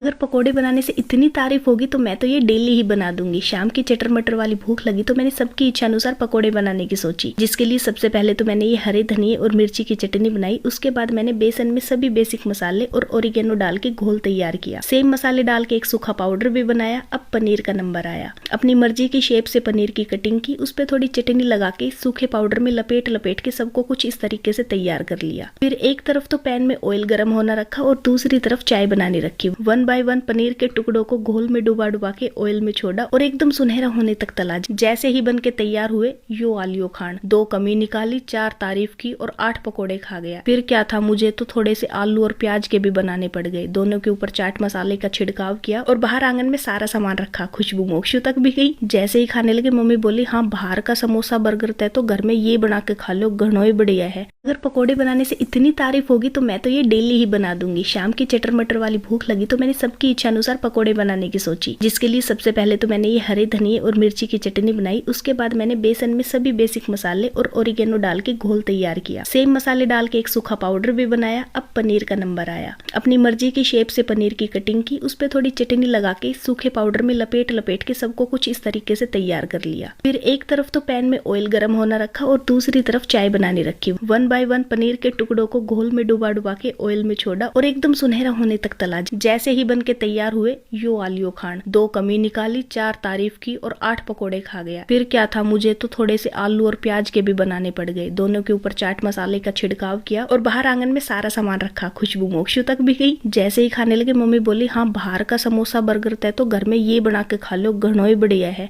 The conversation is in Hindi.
अगर पकोड़े बनाने से इतनी तारीफ होगी तो मैं तो ये डेली ही बना दूंगी। शाम की चटर मटर वाली भूख लगी तो मैंने सबकी इच्छा अनुसार पकोड़े बनाने की सोची, जिसके लिए सबसे पहले तो मैंने ये हरे धनिए और मिर्ची की चटनी बनाई। उसके बाद मैंने बेसन में सभी बेसिक मसाले और ओरिगेनो डाल के घोल तैयार किया। सेम मसाले डाल के एक सूखा पाउडर भी बनाया। अब पनीर का नंबर आया। अपनी मर्जी की शेप से पनीर की कटिंग की, उस पर थोड़ी चटनी लगा के सूखे पाउडर में लपेट लपेट के सबको कुछ इस तरीके से तैयार कर लिया। फिर एक तरफ तो पैन में ऑयल गर्म होना रखा और दूसरी तरफ चाय बनानी रखी। 1 बाय 1 पनीर के टुकड़ों को घोल में डुबा डुबा के ऑयल में छोड़ा और एकदम सुनहरा होने तक तला। जैसे ही बन के तैयार हुए, यो आलियो खान 2 कमी निकाली, 4 तारीफ की और 8 पकोड़े खा गया। फिर क्या था, मुझे तो थोड़े से आलू और प्याज के भी बनाने पड़ गए। दोनों के ऊपर चाट मसाले का छिड़काव किया और बाहर आंगन में सारा सामान रखा। खुशबू मोक्षु तक भी गई। जैसे ही खाने लगे मम्मी बोली, हाँ बाहर का समोसा बर्गर तय तो घर में ये बना के खा लो, घणो ही बढ़िया है। अगर पकोड़े बनाने से इतनी तारीफ होगी तो मैं तो ये डेली ही बना दूंगी। शाम की चटर मटर वाली भूख लगी तो मैंने सबकी इच्छा अनुसार पकोड़े बनाने की सोची, जिसके लिए सबसे पहले तो मैंने ये हरे धनिए और मिर्ची की चटनी बनाई। उसके बाद मैंने बेसन में सभी बेसिक मसाले और ओरिगेनो डाल के घोल तैयार किया। सेम मसाले डाल के एक सूखा पाउडर भी बनाया। अब पनीर का नंबर आया। अपनी मर्जी की शेप से पनीर की कटिंग की, उस पर थोड़ी चटनी लगा के सूखे पाउडर में लपेट लपेट के सबको कुछ इस तरीके से तैयार कर लिया। फिर एक तरफ तो पैन में ऑयल गर्म होना रखा और दूसरी तरफ चाय बनाने रखी। 1 बाय 1 पनीर के टुकड़ों को घोल में डुबा डुबा के ऑयल में छोड़ा और एकदम सुनहरा होने तक तला। जैसे ही बन के तैयार हुए, यो आलियो खान 2 कमी निकाली, 4 तारीफ की और 8 पकोड़े खा गया। फिर क्या था, मुझे तो थोड़े से आलू और प्याज के भी बनाने पड़ गए। दोनों के ऊपर चाट मसाले का छिड़काव किया और बाहर आंगन में सारा सामान रखा। खुशबू मोक्षु तक भी गई। जैसे ही खाने लगे मम्मी बोली, हाँ बाहर का समोसा बर्गर तय तो घर में ये बना के खा लो, घणो ही बढ़िया है।